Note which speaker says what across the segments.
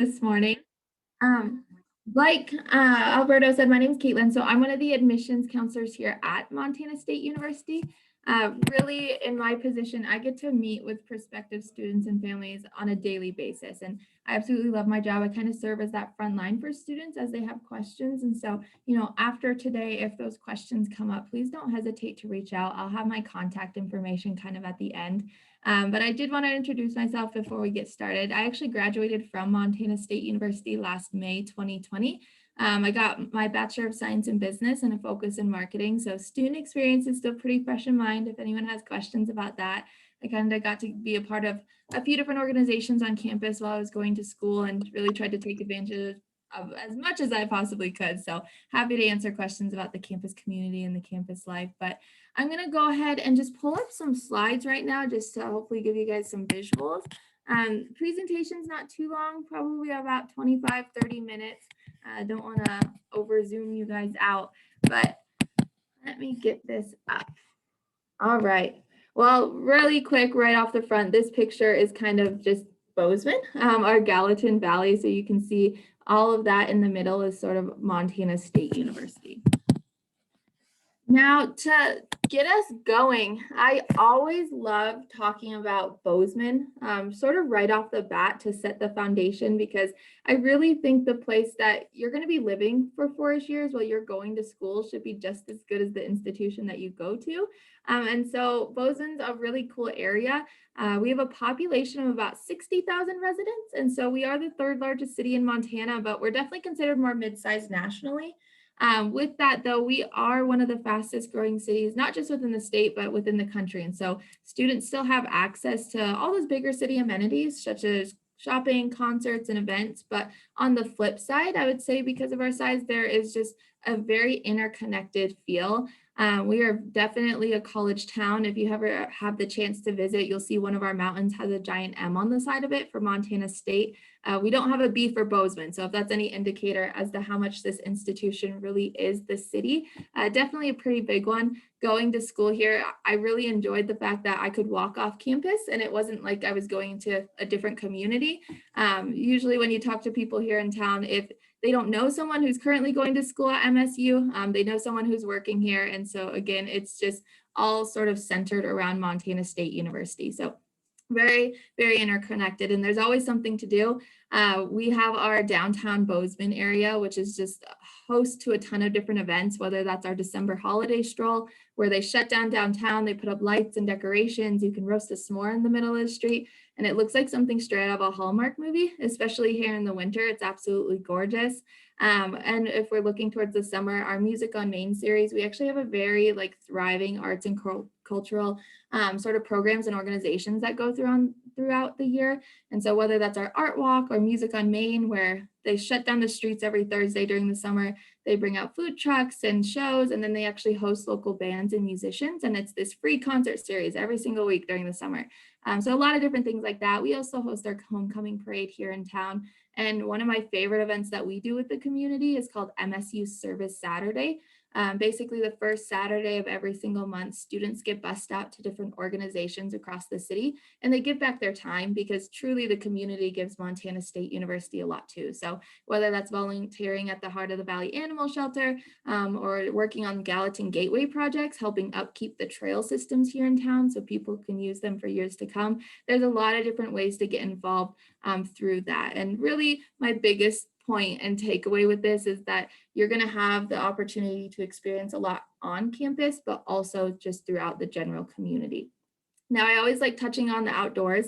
Speaker 1: this morning. Um, Alberto said, my name is Caitlin. So I'm one of the admissions counselors here at Montana State University. Really, in my position, I get to meet with prospective students and families on a daily basis. And I absolutely love my job. I kind of serve as that front line for students as they have questions. And so, after today, if those questions come up, please don't hesitate to reach out. I'll have my contact information kind of at the end. But I did want to introduce myself before we get started. I actually graduated from Montana State University last May 2020. I got my Bachelor of Science in Business and a focus in marketing. So student experience is still pretty fresh in mind. If anyone has questions about that, I kind of got to be a part of a few different organizations on campus while I was going to school and really tried to take advantage of as much as I possibly could. So happy to answer questions about the campus community and the campus life. But I'm going to go ahead and just pull up some slides right now just to hopefully give you guys some visuals. Presentation's not too long, probably about 25, 30 minutes. I don't want to over zoom you guys out, but let me get this up. All right. Well, really quick, right off the front, this picture is kind of just Bozeman, our Gallatin Valley. So you can see all of that in the middle is sort of Montana State University. Now, to get us going, I always love talking about Bozeman, sort of right off the bat to set the foundation, because I really think the place that you're going to be living for 4 years while you're going to school should be just as good as the institution that you go to. And so Bozeman's a really cool area. We have a population of about 60,000 residents. And so we are the third largest city in Montana, but we're definitely considered more mid-sized nationally. With that, though, we are one of the fastest growing cities, not just within the state, but within the country. And so students still have access to all those bigger city amenities, such as shopping, concerts, and events. But on the flip side, I would say because of our size, there is just a very interconnected feel. We are definitely a college town. If you ever have the chance to visit, you'll see one of our mountains has a giant M on the side of it for Montana State. We don't have a B for Bozeman. So if that's any indicator as to how much this institution really is the city, definitely a pretty big one. Going to school here, I really enjoyed the fact that I could walk off campus and it wasn't like I was going to a different community. Usually when you talk to people here in town, if they don't know someone who's currently going to school at MSU, they know someone who's working here. And so again, it's just all sort of centered around Montana State University. So very, very interconnected, and there's always something to do. We have our downtown Bozeman area, which is just host to a ton of different events, whether that's our December holiday stroll, where they shut down downtown, they put up lights and decorations, you can roast a s'more in the middle of the street, and it looks like something straight out of a Hallmark movie, especially here in the winter. It's absolutely gorgeous. And if we're looking towards the summer, our Music on Main series, we actually have a very thriving arts and cultural sort of programs and organizations that go throughout the year. And so whether that's our art walk or Music on Main, where they shut down the streets every Thursday during the summer, they bring out food trucks and shows, and then they actually host local bands and musicians. And it's this free concert series every single week during the summer. So a lot of different things like that. We also host our homecoming parade here in town. And one of my favorite events that we do with the community is called MSU Service Saturday. Basically, the first Saturday of every single month, students get bussed out to different organizations across the city, and they give back their time, because truly the community gives Montana State University a lot too. So whether that's volunteering at the Heart of the Valley Animal Shelter, or working on Gallatin Gateway projects, helping upkeep the trail systems here in town so people can use them for years to come, there's a lot of different ways to get involved through that. And really my biggest point and takeaway with this is that you're going to have the opportunity to experience a lot on campus, but also just throughout the general community. Now, I always like touching on the outdoors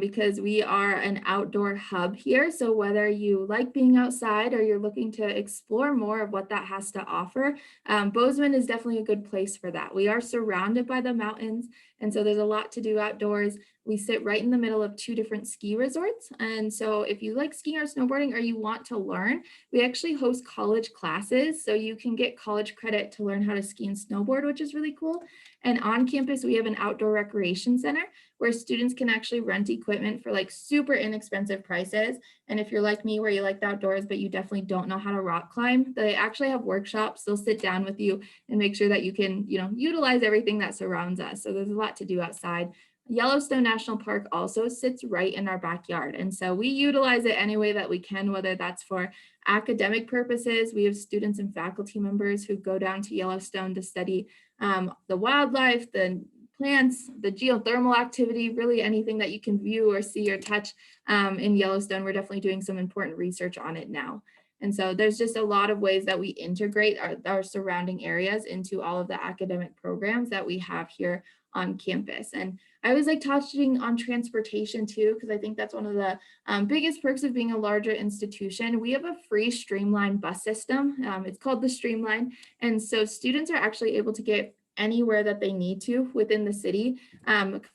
Speaker 1: because we are an outdoor hub here. So whether you like being outside or you're looking to explore more of what that has to offer, Bozeman is definitely a good place for that. We are surrounded by the mountains, and so there's a lot to do outdoors. We sit right in the middle of 2 different ski resorts. And so if you like skiing or snowboarding or you want to learn, we actually host college classes. So you can get college credit to learn how to ski and snowboard, which is really cool. And on campus, we have an outdoor recreation center where students can actually rent equipment for super inexpensive prices. And if you're like me, where you like the outdoors, but you definitely don't know how to rock climb, they actually have workshops. They'll sit down with you and make sure that you can, utilize everything that surrounds us. So there's a lot to do outside. Yellowstone National Park also sits right in our backyard. And so we utilize it any way that we can, whether that's for academic purposes. We have students and faculty members who go down to Yellowstone to study the wildlife, the plants, the geothermal activity, really anything that you can view or see or touch in Yellowstone. We're definitely doing some important research on it now. And so there's just a lot of ways that we integrate our surrounding areas into all of the academic programs that we have here on campus. And I always like touching on transportation too, because I think that's one of the biggest perks of being a larger institution. We have a free Streamline bus system. It's called the Streamline. And so students are actually able to get anywhere that they need to within the city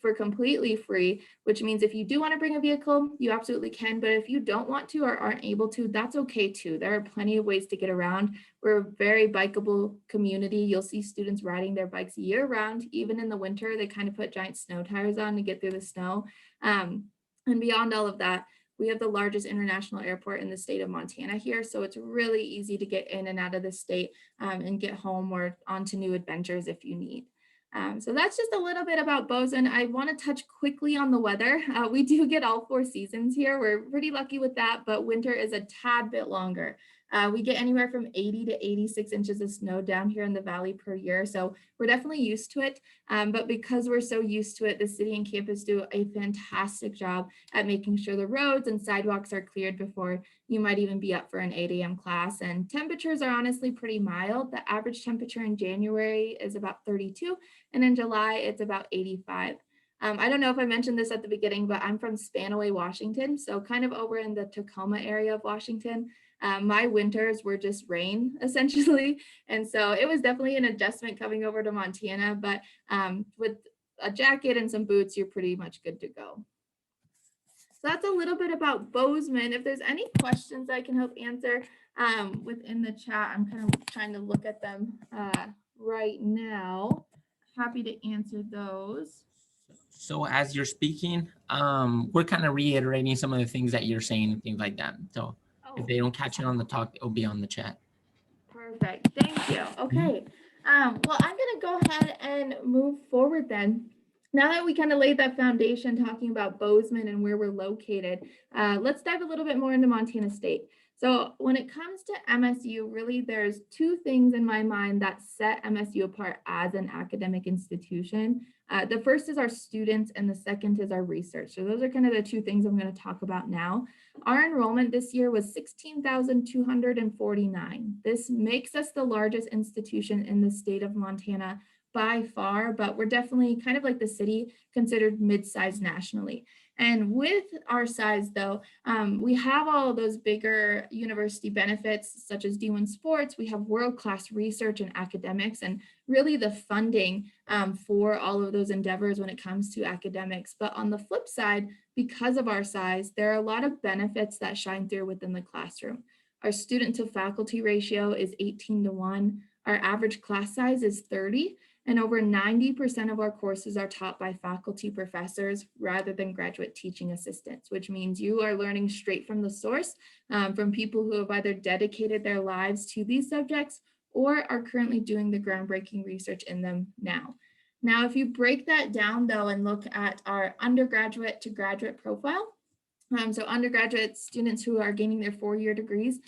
Speaker 1: for completely free, which means if you do want to bring a vehicle, you absolutely can. But if you don't want to or aren't able to, that's okay too. There are plenty of ways to get around. We're a very bikeable community. You'll see students riding their bikes year round, even in the winter. They kind of put giant snow tires on to get through the snow. And beyond all of that, we have the largest international airport in the state of Montana here. So it's really easy to get in and out of the state and get home or onto new adventures if you need. So that's just a little bit about Bozeman. I want to touch quickly on the weather. We do get all 4 seasons here. We're pretty lucky with that, but winter is a tad bit longer. We get anywhere from 80 to 86 inches of snow down here in the valley per year. So we're definitely used to it. But because we're so used to it, the city and campus do a fantastic job at making sure the roads and sidewalks are cleared before you might even be up for an 8 a.m. class. And temperatures are honestly pretty mild. The average temperature in January is about 32, and in July, it's about 85. I don't know if I mentioned this at the beginning, but I'm from Spanaway, Washington. So kind of over in the Tacoma area of Washington. My winters were just rain essentially. And so it was definitely an adjustment coming over to Montana, but with a jacket and some boots, you're pretty much good to go. So that's a little bit about Bozeman. If there's any questions I can help answer within the chat, I'm kind of trying to look at them right now. Happy to answer those.
Speaker 2: So as you're speaking, we're kind of reiterating some of the things that you're saying and things like that. So if they don't catch it on the talk, it'll be on the chat.
Speaker 1: Perfect. Thank you. Okay. Well, I'm going to go ahead and move forward then. Now that we kind of laid that foundation talking about Bozeman and where we're located, let's dive a little bit more into Montana State. So when it comes to MSU, really there's 2 things in my mind that set MSU apart as an academic institution. The first is our students and the second is our research. So those are kind of the 2 things I'm going to talk about now. Our enrollment this year was 16,249. This makes us the largest institution in the state of Montana by far, but we're definitely kind of like the city, considered mid-sized nationally. And with our size though, we have all of those bigger university benefits such as D1 sports, we have world-class research and academics, and really the funding for all of those endeavors when it comes to academics. But on the flip side, because of our size, there are a lot of benefits that shine through within the classroom. Our student to faculty ratio is 18:1. Our average class size is 30. And over 90% of our courses are taught by faculty professors rather than graduate teaching assistants, which means you are learning straight from the source from people who have either dedicated their lives to these subjects or are currently doing the groundbreaking research in them now. Now, if you break that down though and look at our undergraduate to graduate profile, so undergraduate students who are gaining their 4-year degrees,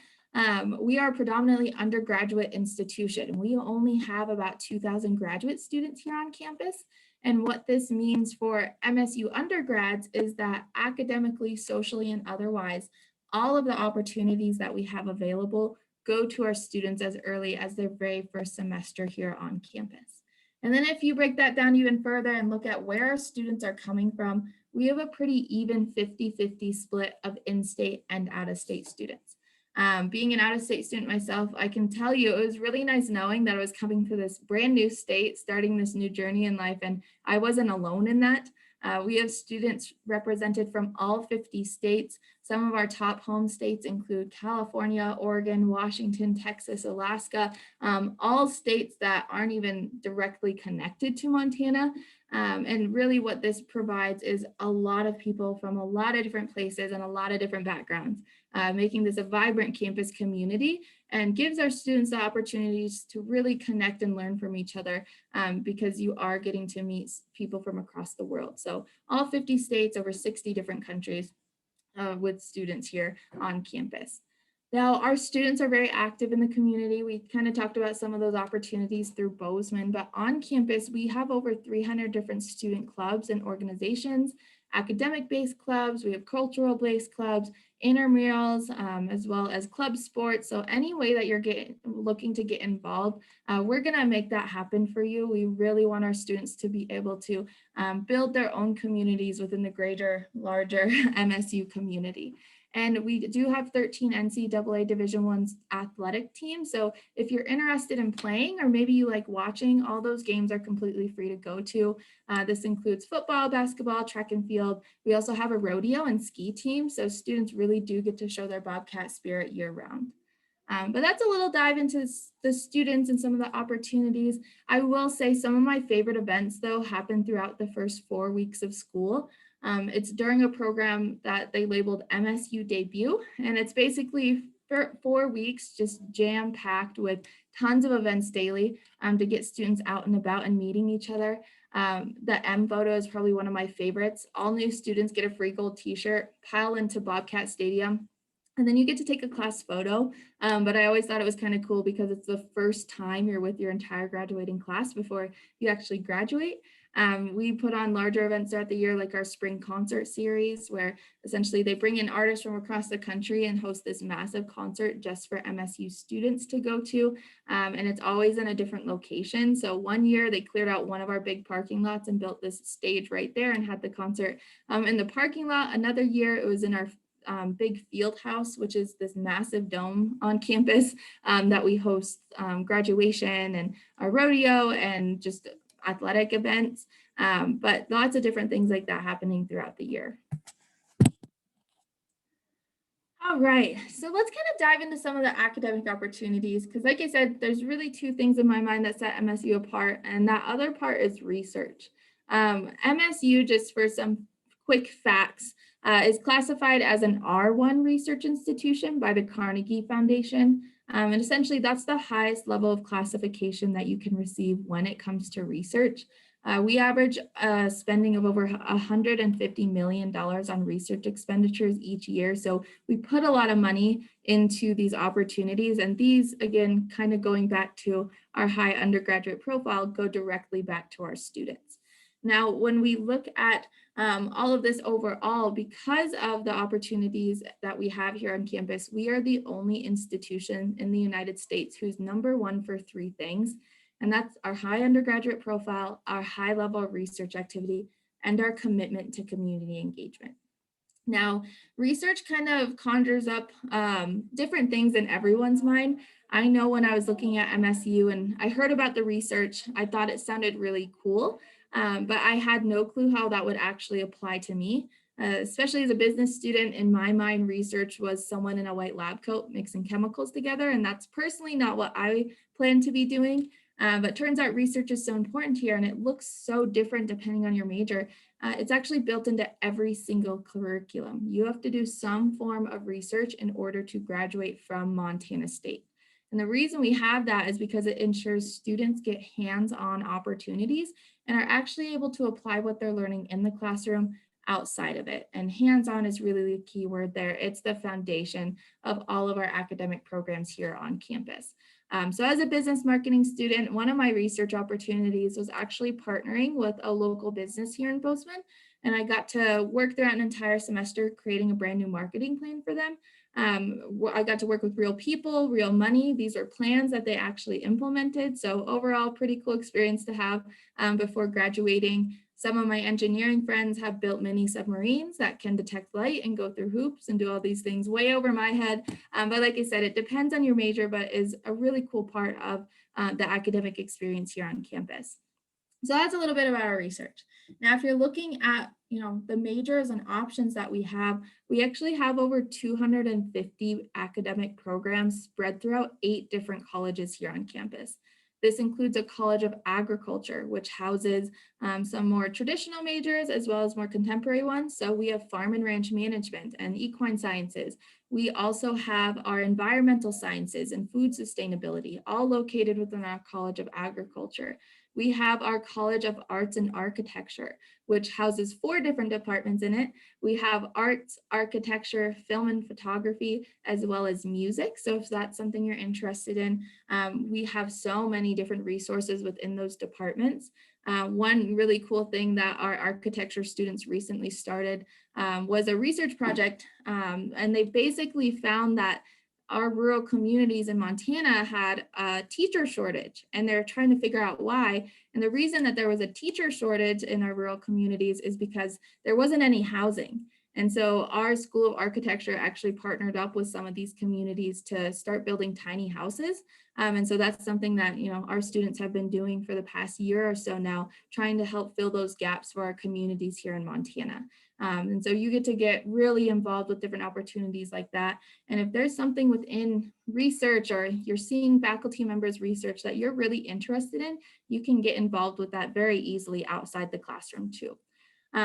Speaker 1: we are a predominantly undergraduate institution. We only have about 2,000 graduate students here on campus. And what this means for MSU undergrads is that academically, socially, and otherwise, all of the opportunities that we have available go to our students as early as their very first semester here on campus. And then if you break that down even further and look at where our students are coming from, we have a pretty even 50-50 split of in-state and out-of-state students. Being an out-of-state student myself, I can tell you it was really nice knowing that I was coming to this brand new state, starting this new journey in life, and I wasn't alone in that. We have students represented from all 50 states. Some of our top home states include California, Oregon, Washington, Texas, Alaska, all states that aren't even directly connected to Montana. And really what this provides is a lot of people from a lot of different places and a lot of different backgrounds. making this a vibrant campus community and gives our students the opportunities to really connect and learn from each other because you are getting to meet people from across the world. So all 50 states, over 60 different countries with students here on campus. Now, our students are very active in the community. We kind of talked about some of those opportunities through Bozeman, but on campus, we have over 300 different student clubs and organizations, academic-based clubs, we have cultural-based clubs, intramurals, as well as club sports. So any way that you're looking to get involved, we're gonna make that happen for you. We really want our students to be able to build their own communities within the greater, larger MSU community. And we do have 13 NCAA Division I athletic teams. So if you're interested in playing, or maybe you like watching, all those games are completely free to go to. This includes football, basketball, track and field. We also have a rodeo and ski team. So students really do get to show their Bobcat spirit year round. But that's a little dive into the students and some of the opportunities. I will say some of my favorite events, though, happen throughout the first 4 weeks of school. It's during a program that they labeled MSU Debut, and it's basically for 4 weeks, just jam-packed with tons of events daily to get students out and about and meeting each other. The M photo is probably one of my favorites. All new students get a free gold t-shirt, pile into Bobcat Stadium, and then you get to take a class photo. But I always thought it was kind of cool because it's the first time you're with your entire graduating class before you actually graduate. We put on larger events throughout the year, like our spring concert series, where essentially they bring in artists from across the country and host this massive concert just for MSU students to go to. And it's always in a different location. So one year they cleared out one of our big parking lots and built this stage right there and had the concert in the parking lot. Another year it was in our big field house, which is this massive dome on campus that we host graduation and our rodeo and just athletic events, but lots of different things like that happening throughout the year. All right, so let's kind of dive into some of the academic opportunities, because like I said, there's really two things in my mind that set MSU apart, and that other part is research. MSU, just for some quick facts, is classified as an R1 research institution by the Carnegie Foundation. And essentially that's the highest level of classification that you can receive when it comes to research. We average spending of over $150 million on research expenditures each year. So we put a lot of money into these opportunities, and these, again, kind of going back to our high undergraduate profile, go directly back to our students. Now, when we look at all of this overall, because of the opportunities that we have here on campus, we are the only institution in the United States who's #1 for 3 things. And that's our high undergraduate profile, our high level of research activity, and our commitment to community engagement. Now, research kind of conjures up different things in everyone's mind. I know when I was looking at MSU and I heard about the research, I thought it sounded really cool, but I had no clue how that would actually apply to me. Especially as a business student, in my mind, research was someone in a white lab coat mixing chemicals together, and that's personally not what I plan to be doing. But turns out research is so important here, and it looks so different depending on your major. It's actually built into every single curriculum. You have to do some form of research in order to graduate from Montana State. And the reason we have that is because it ensures students get hands-on opportunities and are actually able to apply what they're learning in the classroom outside of it. And hands-on is really the key word there. It's the foundation of all of our academic programs here on campus. So as a business marketing student, one of my research opportunities was actually partnering with a local business here in Bozeman. And I got to work throughout an entire semester creating a brand new marketing plan for them. I got to work with real people, real money. These are plans that they actually implemented. So overall, pretty cool experience to have before graduating. Some of my engineering friends have built mini submarines that can detect light and go through hoops and do all these things way over my head. But like I said, it depends on your major, but is a really cool part of the academic experience here on campus. So that's a little bit about our research. Now, if you're looking at, the majors and options that we actually have over 250 academic programs spread throughout 8 different colleges here on campus. This includes a College of Agriculture, which houses some more traditional majors as well as more contemporary ones. So we have farm and ranch management and equine sciences. We also have our environmental sciences and food sustainability, all located within our College of Agriculture. We have our College of Arts and Architecture, which houses 4 different departments in it. We have arts, architecture, film and photography, as well as music. So if that's something you're interested in, we have so many different resources within those departments. One really cool thing that our architecture students recently started was a research project, and they basically found that our rural communities in Montana had a teacher shortage, and they're trying to figure out why. And the reason that there was a teacher shortage in our rural communities is because there wasn't any housing. And so our School of Architecture actually partnered up with some of these communities to start building tiny houses. And so that's something that, you know, our students have been doing for the past year or so now, trying to help fill those gaps for our communities here in Montana. And so you get to get really involved with different opportunities like that. And if there's something within research or you're seeing faculty members research that you're really interested in, you can get involved with that very easily outside the classroom too.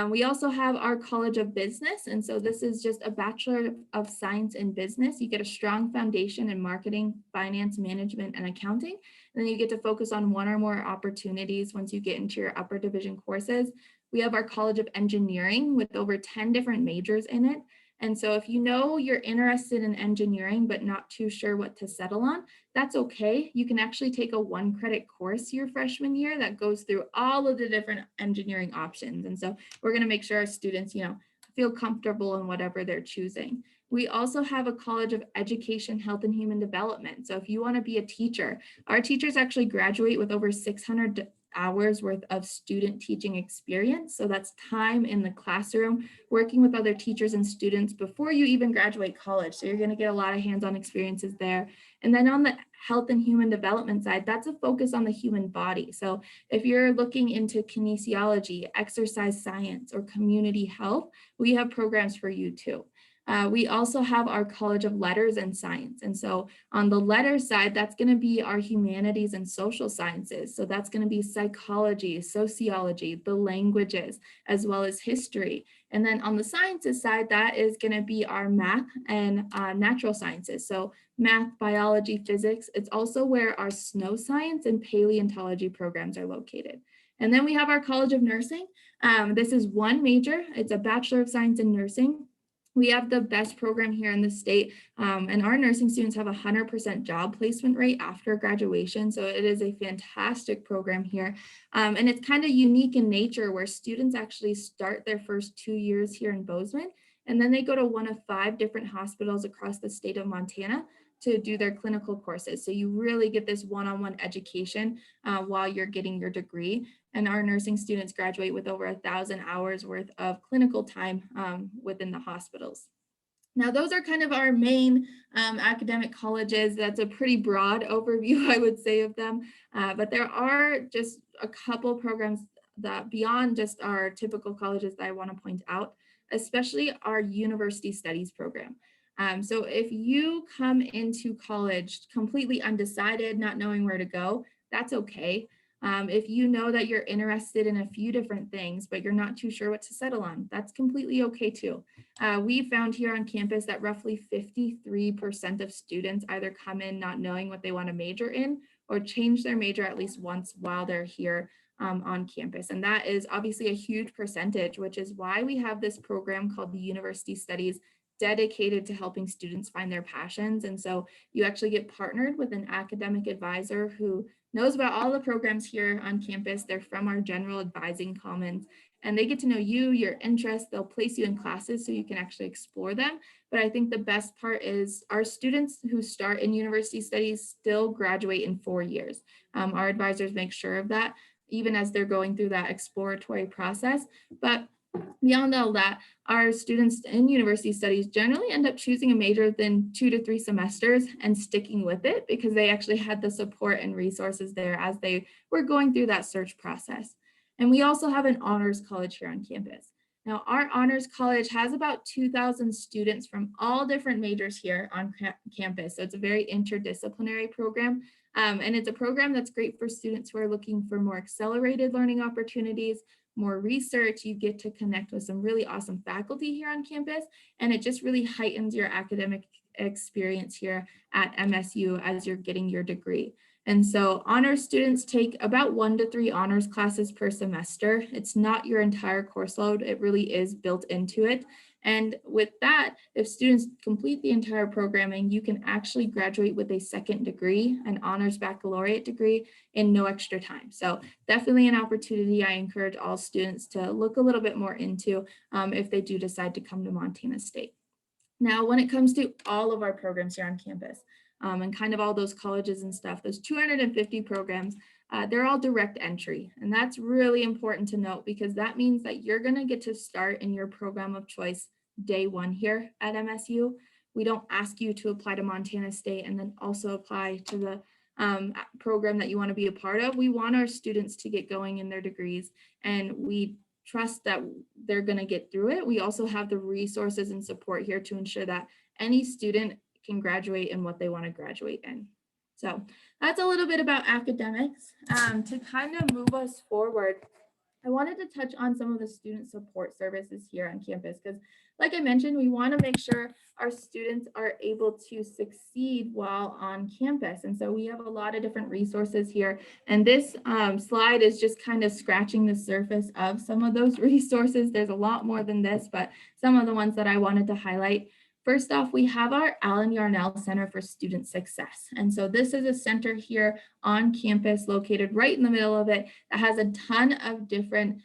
Speaker 1: We also have our College of Business. And so this is just a Bachelor of Science in Business. You get a strong foundation in marketing, finance, management, and accounting. And then you get to focus on 1 or more opportunities once you get into your upper division courses. We have our College of Engineering with over 10 different majors in it. And so if you know you're interested in engineering, but not too sure what to settle on, that's okay. You can actually take a 1-credit course your freshman year that goes through all of the different engineering options. And so we're going to make sure our students, you know, feel comfortable in whatever they're choosing. We also have a College of Education, Health, and Human Development. So if you want to be a teacher, our teachers actually graduate with over 600 hours worth of student teaching experience. So that's time in the classroom, working with other teachers and students before you even graduate college. So you're going to get a lot of hands-on experiences there. And then on the health and human development side, that's a focus on the human body. So if you're looking into kinesiology, exercise science, or community health, we have programs for you too. We also have our College of Letters and Science. And so on the letters side, that's going to be our humanities and social sciences. So that's going to be psychology, sociology, the languages, as well as history. And then on the sciences side, that is going to be our math and natural sciences. So math, biology, physics. It's also where our snow science and paleontology programs are located. And then we have our College of Nursing. This is 1 major. It's a Bachelor of Science in Nursing. We have the best program here in the state, and our nursing students have a 100% job placement rate after graduation. So it is a fantastic program here. And it's kind of unique in nature where students actually start their first 2 years here in Bozeman, and then they go to one of 5 different hospitals across the state of Montana to do their clinical courses. So you really get this one-on-one education while you're getting your degree. And our nursing students graduate with over 1,000 hours worth of clinical time within the hospitals. Now, those are kind of our main academic colleges. That's a pretty broad overview, I would say, of them. But there are just a couple programs that beyond just our typical colleges that I want to point out, especially our university studies program. So if you come into college completely undecided, not knowing where to go, that's okay. If you know that you're interested in a few different things, but you're not too sure what to settle on, that's completely okay too. We found here on campus that roughly 53% of students either come in not knowing what they want to major in or change their major at least once while they're here on campus. And that is obviously a huge percentage, which is why we have this program called the University Studies dedicated to helping students find their passions. And so you actually get partnered with an academic advisor who knows about all the programs here on campus. They're from our general advising commons, and they get to know you, your interests. They'll place you in classes so you can actually explore them. But I think the best part is our students who start in university studies still graduate in 4 years. Our advisors make sure of that, even as they're going through that exploratory process. But beyond all that, our students in university studies generally end up choosing a major within 2 to 3 semesters and sticking with it because they actually had the support and resources there as they were going through that search process. And we also have an honors college here on campus. Now, our honors college has about 2,000 students from all different majors here on campus. So it's a very interdisciplinary program. And it's a program that's great for students who are looking for more accelerated learning opportunities, more research. You get to connect with some really awesome faculty here on campus, and it just really heightens your academic experience here at MSU as you're getting your degree. And so honors students take about 1 to 3 honors classes per semester. It's not your entire course load. It really is built into it. And with that, if students complete the entire programming, you can actually graduate with a second degree, an honors baccalaureate degree, in no extra time. So definitely an opportunity I encourage all students to look a little bit more into if they do decide to come to Montana State. Now, when it comes to all of our programs here on campus, and kind of all those colleges and stuff, those 250 programs, they're all direct entry. And that's really important to note because that means that you're gonna get to start in your program of choice day one here at MSU. We don't ask you to apply to Montana State and then also apply to the program that you wanna be a part of. We want our students to get going in their degrees, and we trust that they're gonna get through it. We also have the resources and support here to ensure that any student can graduate in what they want to graduate in. So that's a little bit about academics. To kind of move us forward, I wanted to touch on some of the student support services here on campus because, like I mentioned, we want to make sure our students are able to succeed while on campus. And so we have a lot of different resources here. And this slide is just kind of scratching the surface of some of those resources. There's a lot more than this, but some of the ones that I wanted to highlight. First off, we have our Allen Yarnell Center for Student Success. And so this is a center here on campus located right in the middle of it that has a ton of different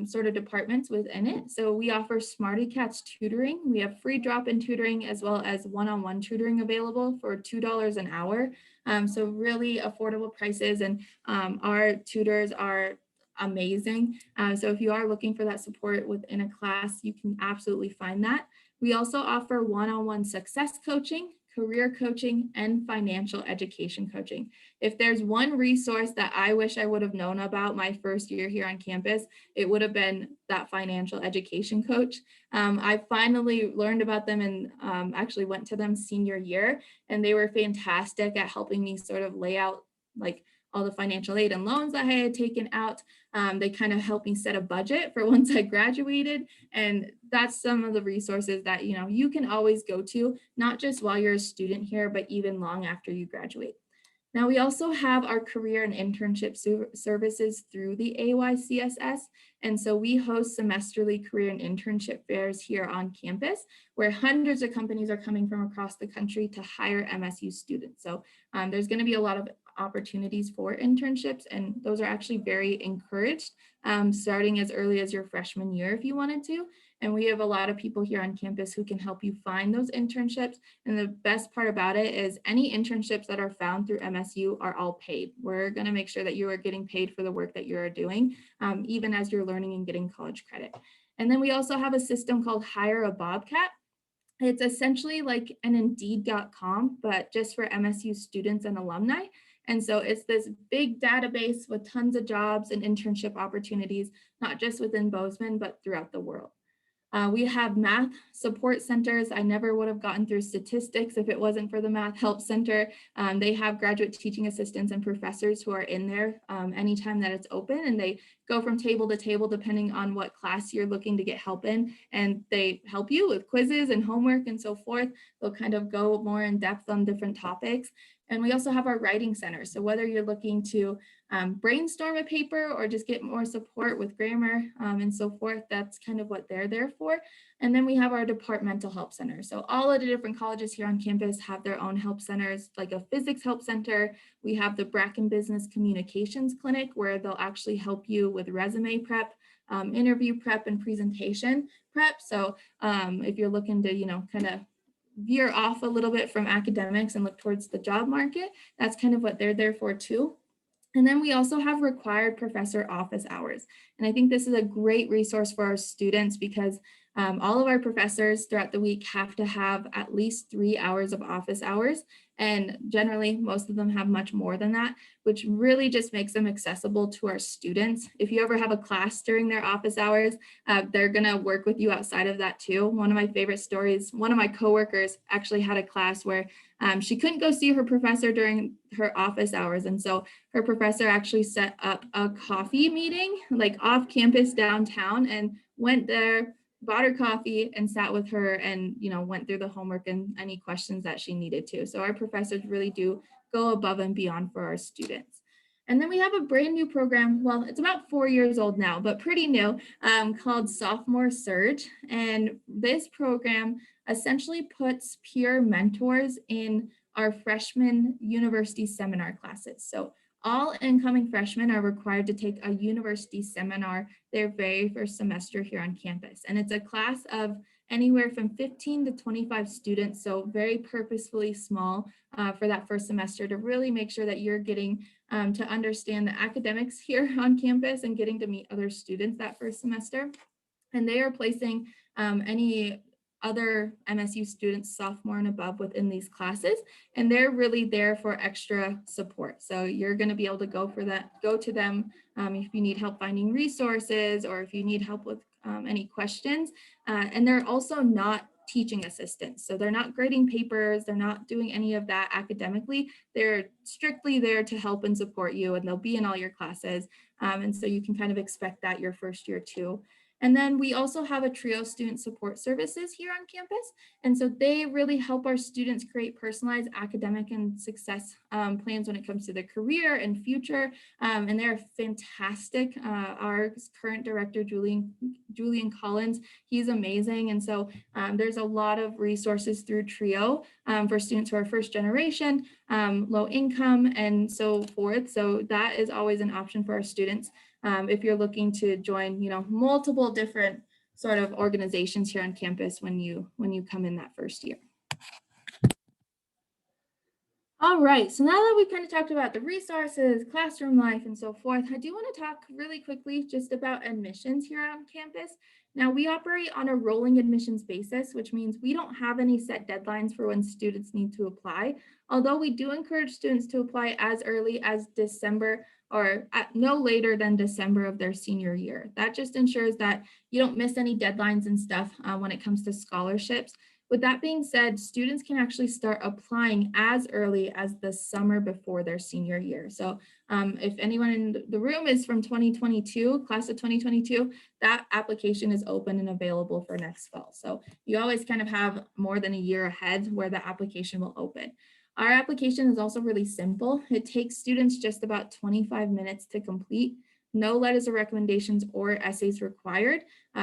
Speaker 1: sort of departments within it. So we offer Smarty Cats tutoring. We have free drop-in tutoring as well as one-on-one tutoring available for $2 an hour. So really affordable prices, and our tutors are amazing. So if you are looking for that support within a class, you can absolutely find that. We also offer one-on-one success coaching, career coaching, and financial education coaching. If there's one resource that I wish I would have known about my first year here on campus, it would have been that financial education coach. I finally learned about them and actually went to them senior year, and they were fantastic at helping me sort of lay out like all the financial aid and loans that I had taken out. They kind of helped me set a budget for once I graduated. And that's some of the resources that, you know, you can always go to, not just while you're a student here, but even long after you graduate. Now, we also have our career and internship services through the AYCSS. And so we host semesterly career and internship fairs here on campus, where hundreds of companies are coming from across the country to hire MSU students. So there's going to be a lot of opportunities for internships, and those are actually very encouraged, starting as early as your freshman year if you wanted to. And we have a lot of people here on campus who can help you find those internships. And the best part about it is any internships that are found through MSU are all paid. We're going to make sure that you are getting paid for the work that you are doing, even as you're learning and getting college credit. And then we also have a system called Hire a Bobcat. It's essentially like an Indeed.com, but just for MSU students and alumni. And so it's this big database with tons of jobs and internship opportunities, not just within Bozeman, but throughout the world. We have math support centers. I never would have gotten through statistics if it wasn't for the Math Help Center. They have graduate teaching assistants and professors who are in there anytime that it's open, and they go from table to table depending on what class you're looking to get help in, and they help you with quizzes and homework and so forth. They'll kind of go more in depth on different topics. And we also have our writing center. So whether you're looking to brainstorm a paper or just get more support with grammar and so forth, that's kind of what they're there for. And then we have our departmental help center. So all of the different colleges here on campus have their own help centers, like a physics help center. We have the Bracken Business Communications Clinic, where they'll actually help you with resume prep, interview prep, and presentation prep. So if you're looking to, you know, kind of veer off a little bit from academics and look towards the job market, that's kind of what they're there for too. And then we also have required professor office hours. And I think this is a great resource for our students because All of our professors throughout the week have to have at least 3 hours of office hours. And generally, most of them have much more than that, which really just makes them accessible to our students. If you ever have a class during their office hours, they're gonna work with you outside of that too. One of my favorite stories, one of my coworkers actually had a class where she couldn't go see her professor during her office hours. And so her professor actually set up a coffee meeting like off campus downtown and went there, bought her coffee and sat with her and, went through the homework and any questions that she needed to. So our professors really do go above and beyond for our students. And then we have a brand new program. Well, it's about 4 years old now, but pretty new, called Sophomore Surge. And this program essentially puts peer mentors in our freshman university seminar classes. So all incoming freshmen are required to take a university seminar their very first semester here on campus. And it's a class of anywhere from 15 to 25 students, so very purposefully small for that first semester to really make sure that you're getting to understand the academics here on campus and getting to meet other students that first semester. And they are placing any other MSU students, sophomore and above, within these classes, and they're really there for extra support. So you're going to be able to go to them if you need help finding resources or if you need help with any questions. And they're also not teaching assistants. So they're not grading papers, they're not doing any of that academically. They're strictly there to help and support you, and they'll be in all your classes. And so you can kind of expect that your first year too. And then we also have a trio student support services here on campus. And so they really help our students create personalized academic and success plans when it comes to their career and future. And they're fantastic. Our current director, Julian Collins, he's amazing. And so there's a lot of resources through TRIO for students who are first generation, low income, and so forth. So that is always an option for our students. If you're looking to join, multiple different sort of organizations here on campus when you come in that first year. All right, so now that we kind of talked about the resources, classroom life, and so forth, I do want to talk really quickly just about admissions here on campus. Now, we operate on a rolling admissions basis, which means we don't have any set deadlines for when students need to apply, although we do encourage students to apply as early as December or no later than December of their senior year. That just ensures that you don't miss any deadlines and stuff when it comes to scholarships. With that being said, students can actually start applying as early as the summer before their senior year. So if anyone in the room is from 2022, class of 2022, that application is open and available for next fall. So you always kind of have more than a year ahead where the application will open. Our application is also really simple. It takes students just about 25 minutes to complete. No letters of recommendations or essays required.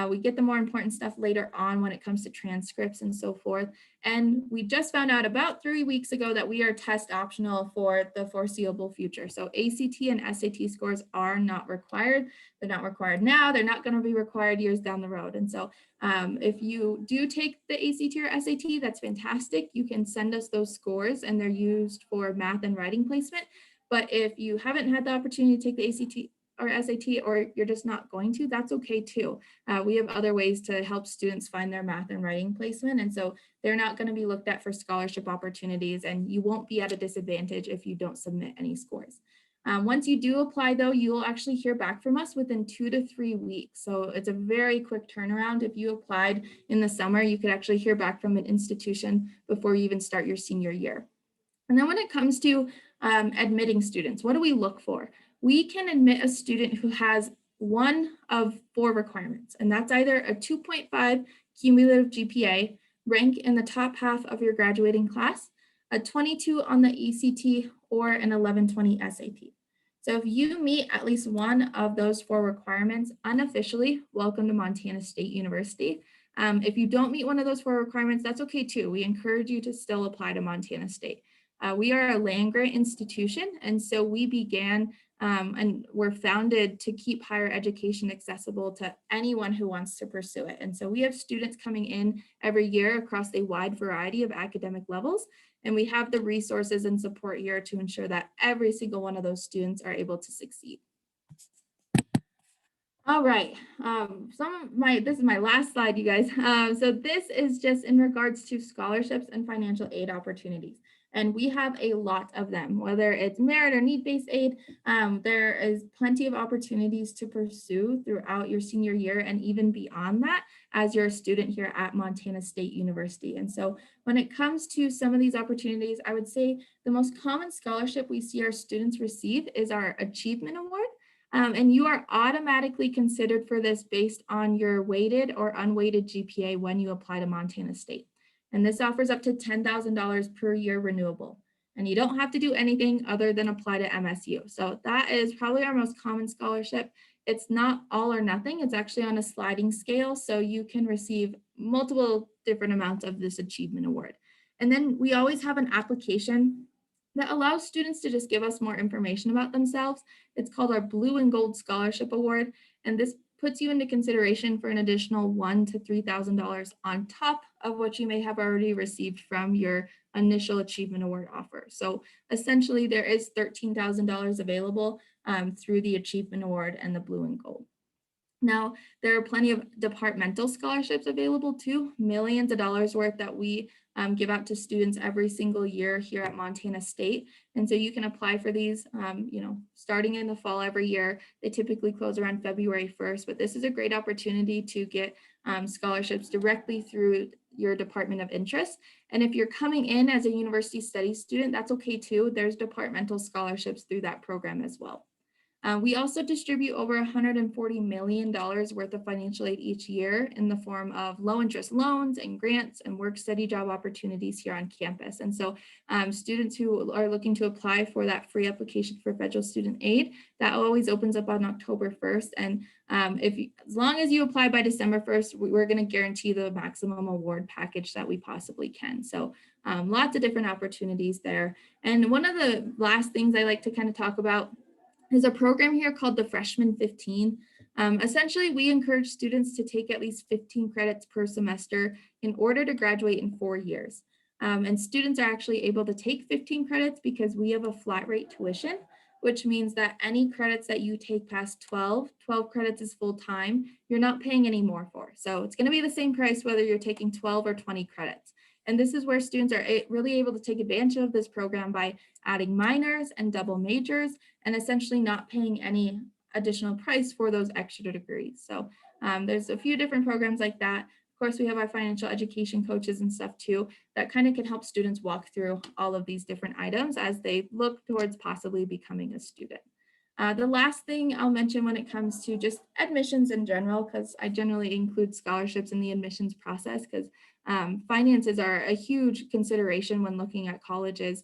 Speaker 1: We get the more important stuff later on when it comes to transcripts and so forth. And we just found out about 3 weeks ago that we are test optional for the foreseeable future. So ACT and SAT scores are not required. They're not required now. They're not going to be required years down the road. And so if you do take the ACT or SAT, that's fantastic. You can send us those scores and they're used for math and writing placement. But if you haven't had the opportunity to take the ACT or SAT, or you're just not going to, that's okay too. We have other ways to help students find their math and writing placement. And so they're not going to be looked at for scholarship opportunities, and you won't be at a disadvantage if you don't submit any scores. Once you do apply though, you will actually hear back from us within 2 to 3 weeks. So it's a very quick turnaround. If you applied in the summer, you could actually hear back from an institution before you even start your senior year. And then when it comes to admitting students, what do we look for? We can admit a student who has one of 4 requirements, and that's either a 2.5 cumulative GPA, rank in the top half of your graduating class, a 22 on the ECT, or an 1120 SAT. So if you meet at least one of those 4 requirements, unofficially, welcome to Montana State University. If you don't meet one of those 4 requirements, that's okay too. We encourage you to still apply to Montana State. We are a land-grant institution, and so we began and were founded to keep higher education accessible to anyone who wants to pursue it. And so we have students coming in every year across a wide variety of academic levels, and we have the resources and support here to ensure that every single one of those students are able to succeed. All right. This is my last slide, you guys. So this is just in regards to scholarships and financial aid opportunities. And we have a lot of them, whether it's merit or need-based aid. There is plenty of opportunities to pursue throughout your senior year and even beyond that as you're a student here at Montana State University. And so when it comes to some of these opportunities, I would say the most common scholarship we see our students receive is our Achievement Award. And you are automatically considered for this based on your weighted or unweighted GPA when you apply to Montana State. And this offers up to $10,000 per year renewable. And you don't have to do anything other than apply to MSU. So that is probably our most common scholarship. It's not all or nothing. It's actually on a sliding scale. So you can receive multiple different amounts of this achievement award. And then we always have an application that allows students to just give us more information about themselves. It's called our Blue and Gold Scholarship Award, and this puts you into consideration for an additional $1,000 to $3,000 on top of what you may have already received from your initial Achievement Award offer. So essentially, there is $13,000 available through the Achievement Award and the Blue and Gold. Now, there are plenty of departmental scholarships available too, millions of dollars worth that we give out to students every single year here at Montana State. And so you can apply for these, starting in the fall every year. They typically close around February 1st, but this is a great opportunity to get scholarships directly through your department of interest. And if you're coming in as a university studies student, that's okay too. There's departmental scholarships through that program as well. We also distribute over $140 million worth of financial aid each year in the form of low interest loans and grants and work study job opportunities here on campus. And so students who are looking to apply for that free application for federal student aid, that always opens up on October 1st. And as long as you apply by December 1st, we're going to guarantee the maximum award package that we possibly can. So lots of different opportunities there. And one of the last things I like to kind of talk about is a program here called the Freshman 15. Essentially, we encourage students to take at least 15 credits per semester in order to graduate in 4 years. And students are actually able to take 15 credits because we have a flat rate tuition, which means that any credits that you take past 12 credits is full time, you're not paying any more for. So it's going to be the same price whether you're taking 12 or 20 credits. And this is where students are really able to take advantage of this program by adding minors and double majors and essentially not paying any additional price for those extra degrees. So there's a few different programs like that. Of course, we have our financial education coaches and stuff too that kind of can help students walk through all of these different items as they look towards possibly becoming a student. The last thing I'll mention when it comes to just admissions in general, because I generally include scholarships in the admissions process because finances are a huge consideration when looking at colleges,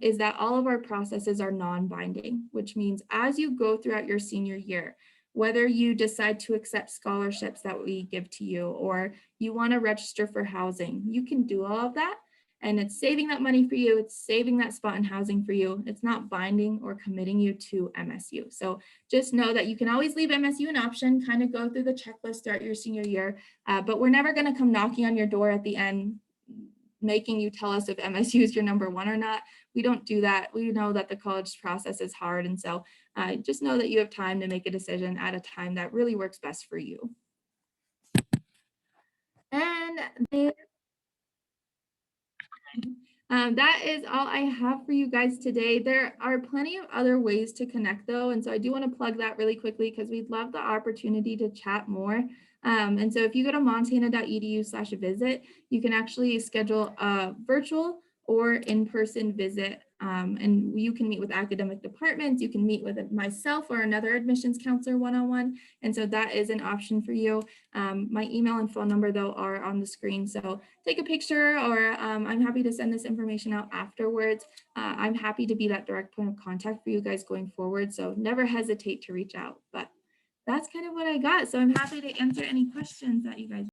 Speaker 1: is that all of our processes are non-binding, which means as you go throughout your senior year, whether you decide to accept scholarships that we give to you or you want to register for housing, you can do all of that. And it's saving that money for you. It's saving that spot in housing for you. It's not binding or committing you to MSU. So just know that you can always leave MSU an option, kind of go through the checklist throughout your senior year, but we're never going to come knocking on your door at the end, making you tell us if MSU is your number one or not. We don't do that. We know that the college process is hard. And so just know that you have time to make a decision at a time that really works best for you. And that is all I have for you guys today. There are plenty of other ways to connect though. And so I do want to plug that really quickly because we'd love the opportunity to chat more. And so if you go to montana.edu/visit, you can actually schedule a virtual or in-person visit. And you can meet with academic departments. You can meet with myself or another admissions counselor one-on-one. And so that is an option for you. My email and phone number though are on the screen. So take a picture or I'm happy to send this information out afterwards. I'm happy to be that direct point of contact for you guys going forward. So never hesitate to reach out, but that's kind of what I got. So I'm happy to answer any questions that you guys